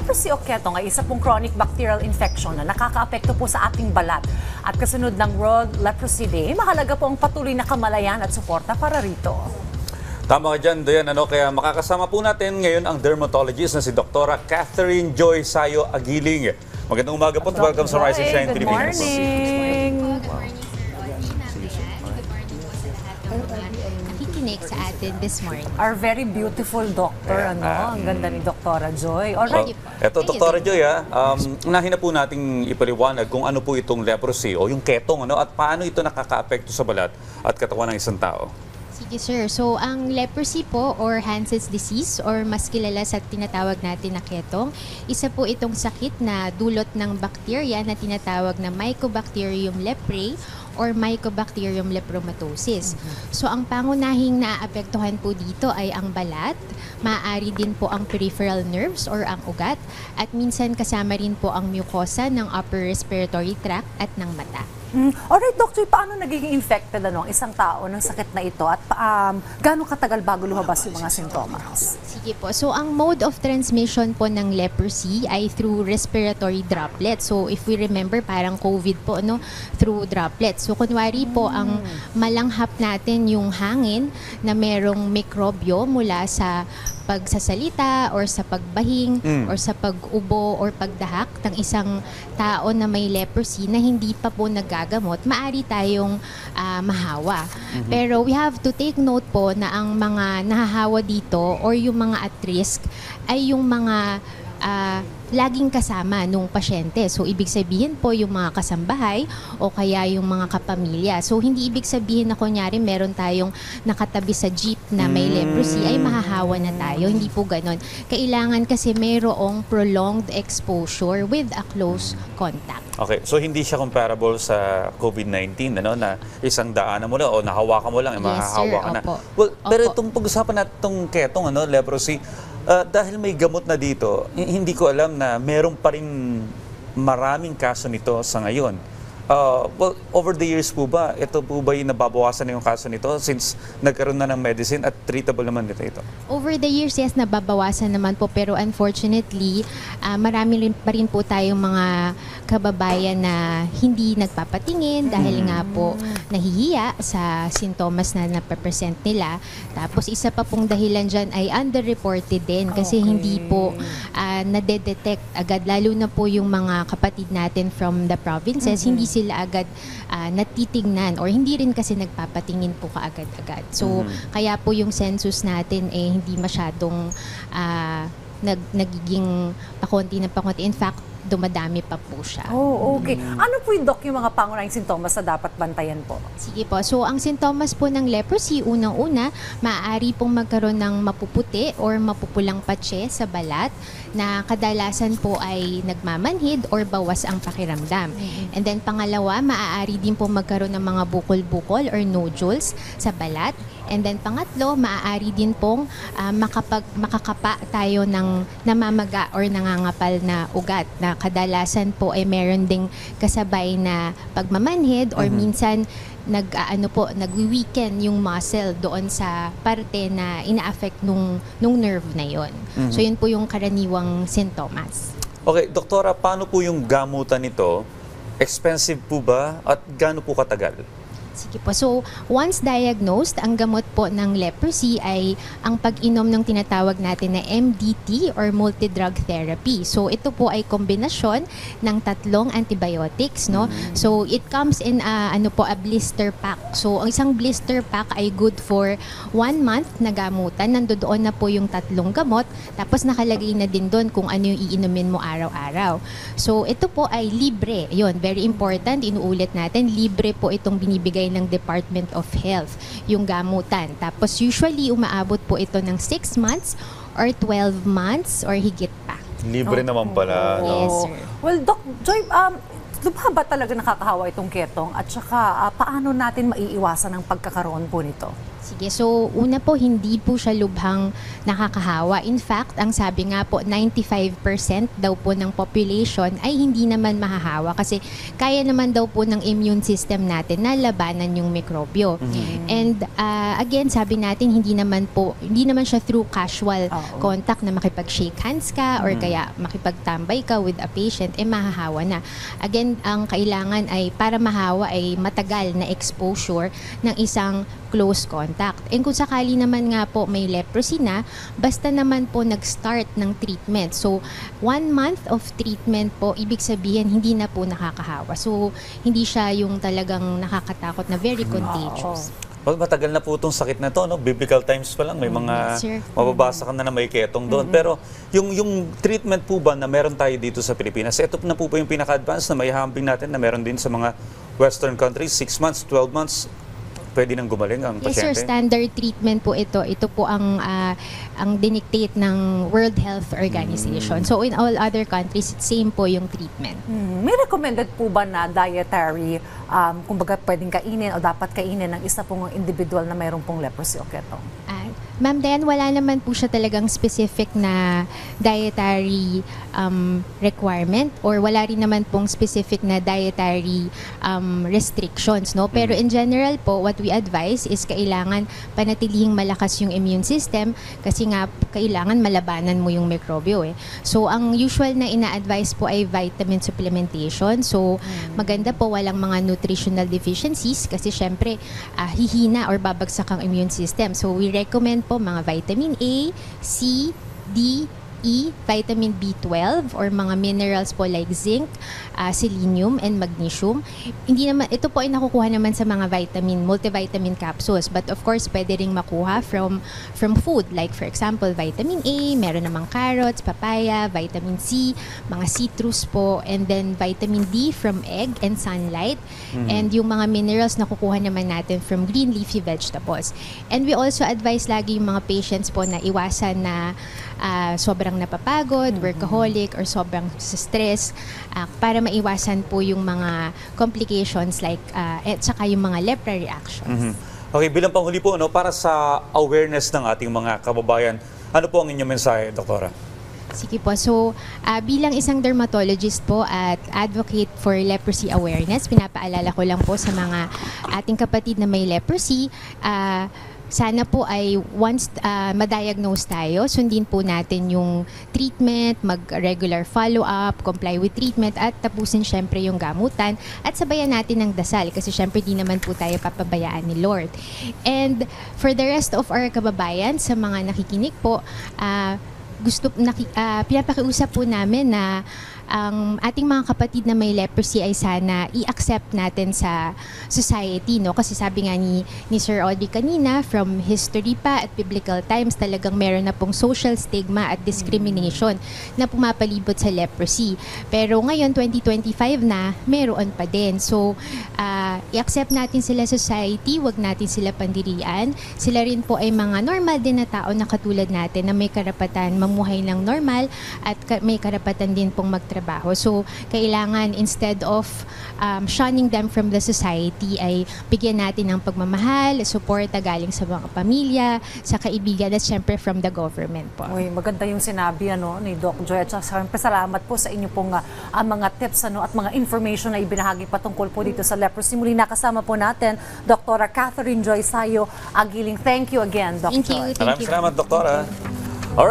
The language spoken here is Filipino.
leprosy o ketong ay isa pong chronic bacterial infection na nakakaapekto po sa ating balat. At kasunod ng World Leprosy Day, mahalaga po ang patuloy na kamalayan at suporta para rito. Tama ka dyan, Dayan. Kaya makakasama po natin ngayon ang dermatologist na si Dr. Catherine Joy Sayo Agiling. Magandang umaga po. Welcome sa Rising Shine Good Pilipinas. morning. Good morning, Sir Audrey, Natalia. Good morning po sa lahat ng mga nakikinig sa atin this morning. Our very beautiful doctor, ang ganda ni Dr. Joy. Alright. Eto, Dr. Joy, unahin na po nating ipaliwanag kung ano po itong leprosy o yung ketong, at paano ito nakakaapekto sa balat at katawan ng isang tao. Sige, sir. So, ang leprosy po or Hansen's disease or mas kilala sa tinatawag natin na ketong, isa po itong sakit na dulot ng bakterya na tinatawag na Mycobacterium leprae or Mycobacterium lepromatosis. So, ang pangunahing naaapektuhan po dito ay ang balat, maaari din po ang peripheral nerves or ang ugat, at minsan kasama rin po ang mucosa ng upper respiratory tract at ng mata. Alright, Doctor, paano nagiging infected ang isang tao ng sakit na ito at gaano katagal bago lumabas yung mga sintomas? Sige po. So, ang mode of transmission po ng leprosy ay through respiratory droplets. So, if we remember, parang COVID po, through droplets. So, kunwari po, ang malanghap natin yung hangin na merong mikrobyo mula sa pagsasalita or sa pagbahing or sa pag-ubo or pagdahak ng isang tao na may leprosy na hindi pa po nagagamot, maaari tayong mahawa. Pero we have to take note po na ang mga nahahawa dito or yung mga at risk ay yung mga laging kasama nung pasyente. So, ibig sabihin po yung mga kasambahay o kaya yung mga kapamilya. So, hindi ibig sabihin na kunyari meron tayong nakatabi sa jeep na may leprosy ay mahahawa na tayo. Hindi po ganon. Kailangan kasi mayroong prolonged exposure with a close contact. Okay, so hindi siya comparable sa COVID-19, na isang daanan mo lang o nahawakan mo lang, mahahawa ka na. Opo. Well, pero Opo. itong pag-usapan natin itong ketong, leprosy, dahil may gamot na dito, hindi ko alam na meron pa rin maraming kaso nito sa ngayon. Well, over the years po ba, ito po ba yung nababawasan na yung kaso nito since nagkaroon na ng medicine at treatable naman ito? Over the years, yes, nababawasan naman po. Pero unfortunately, marami rin pa rin po tayong mga kababayan na hindi nagpapatingin dahil nga po nahihiya sa sintomas na napapresent nila. Tapos isa pa pong dahilan dyan ay underreported din kasi hindi po nadedetect agad. Lalo na po yung mga kapatid natin from the provinces, hindi sila agad natitignan or hindi rin kasi nagpapatingin po kaagad-agad. So, kaya po yung census natin hindi masyadong nagiging pakonti na pakonti. In fact, dumadami pa po siya. Oh, okay. Ano po yung mga pangunahing sintomas na dapat bantayan po? Sige po. So, ang sintomas po ng leprosy, unang-una, maaari pong magkaroon ng mapuputi or mapupulang patse sa balat na kadalasan po ay nagmamanhid or bawas ang pakiramdam. And then, pangalawa, maaari din po magkaroon ng mga bukol-bukol or nodules sa balat. And then, pangatlo, maaari din pong makakapa tayo ng namamaga or nangangapal na ugat na kadalasan po ay meron ding kasabay na pagmamanhid or minsan nag-weaken yung muscle doon sa parte na ina-affect nung nerve na yon. So yun po yung karaniwang sintomas. Okay, doktora, paano po yung gamutan nito? Expensive po ba at gaano po katagal? Sige po. So, once diagnosed, ang gamot po ng leprosy ay ang pag-inom ng tinatawag natin na MDT or multi-drug therapy. So, ito po ay kombinasyon ng 3 antibiotics, So, it comes in a blister pack. So, ang isang blister pack ay good for 1 month na gamutan. Nandoon na po yung 3 gamot. Tapos, nakalagay na din doon kung ano yung iinumin mo araw-araw. So, ito po ay libre. Yun, very important. Inuulit natin, libre po itong binibigay ng Department of Health, yung gamutan. Tapos usually umaabot po ito ng 6 months or 12 months or higit pa. Libre naman pala. Yes, sir. Well, Doc Joy, ba talaga nakakahawa itong ketong at saka paano natin maiiwasan ang pagkakaroon po nito? Sige, so una po, hindi po siya lubhang nakakahawa. In fact, ang sabi nga po, 95% daw po ng population ay hindi naman mahahawa kasi kaya naman daw po ng immune system natin na labanan yung mikrobyo. And again, sabi natin, hindi naman siya through casual contact na makipag-shake hands ka or kaya makipagtambay ka with a patient, mahahawa na. Again, ang kailangan ay para mahawa ay matagal na exposure ng isang close contact. And kung sakali naman nga po may leprosy na, basta naman po nag-start ng treatment. So, 1 month of treatment po, ibig sabihin, hindi na po nakakahawa. So, hindi siya yung talagang nakakatakot na very contagious. Well, matagal na po itong sakit na to, no? Biblical times pa lang, may mga Yes, sir. mababasa ka na may ketong doon. Pero yung treatment po ba na meron tayo dito sa Pilipinas, ito na po ba yung pinaka-advance na may hambing natin na meron din sa mga Western countries, 6 months, 12 months, pwede nang gumaling ang Yes, sir. pasyente? Standard treatment po ito. Ito po ang dinictate ng World Health Organization. So, in all other countries, same po yung treatment. May recommended po ba na dietary, kumbaga pwedeng kainin o dapat kainin ng isa pong individual na mayroong pong leprosy o ketong? Ma'am Dayan, wala naman po siya talagang specific na dietary requirement or wala rin naman pong specific na dietary restrictions, no? Pero in general po, what we advise is kailangan panatilihing malakas yung immune system kasi nga kailangan malabanan mo yung mikrobyo eh. So, ang usual na ina-advise po ay vitamin supplementation. So, maganda po walang mga nutritional deficiencies kasi syempre hihina or babagsak ang immune system. So, we recommend po mga vitamin A, C, D, E, vitamin B12 or mga minerals po like zinc, selenium and magnesium. Hindi naman ito po ay nakukuha naman sa mga multivitamin capsules, but of course pwede ring makuha from food like for example vitamin A, meron namang carrots, papaya, vitamin C, mga citrus po, and then vitamin D from egg and sunlight. And yung mga minerals nakukuha naman natin from green leafy vegetables. And we also advise lagi yung mga patients po na iwasan na sobrang napapagod, workaholic, or sobrang stress para maiwasan po yung mga complications like at saka yung mga lepra reactions. Okay, bilang panghuli po, no, para sa awareness ng ating mga kababayan, ano po ang inyong mensahe, Doktora? Sige po. So, bilang isang dermatologist po at advocate for leprosy awareness, pinapaalala ko lang po sa mga ating kapatid na may leprosy, sana po ay once ma-diagnose tayo, sundin po natin yung treatment, mag-regular follow-up, comply with treatment, at tapusin syempre yung gamutan at sabayan natin ng dasal kasi syempre di naman po tayo papabayaan ni Lord. And for the rest of our kababayan, sa mga nakikinig po, pinapakiusap po namin na ang ating mga kapatid na may leprosy ay sana i-accept natin sa society, no? Kasi sabi nga ni Sir Audrey kanina, from history pa at biblical times, talagang meron na pong social stigma at discrimination na pumapalibot sa leprosy. Pero ngayon, 2025 na, meron pa din. So, i-accept natin sila sa society, wag natin sila pandirian. Sila rin po ay mga normal din na tao na katulad natin na may karapatan mamuhay ng normal at may karapatan din pong magtrabaho. So, kailangan instead of shunning them from the society ay bigyan natin ng pagmamahal, suporta galing sa mga pamilya, sa kaibigan at syempre from the government po. Uy, maganda yung sinabi ni Doc Joy. At syempre salamat po sa inyo pong mga tips at mga information na ibinahagi patungkol po dito sa leprosy. Muli nakasama po natin Dr. Catherine Joy Sayo Agiling. Thank you again, Doc Thank you. Joy. Maraming salamat, Doktora.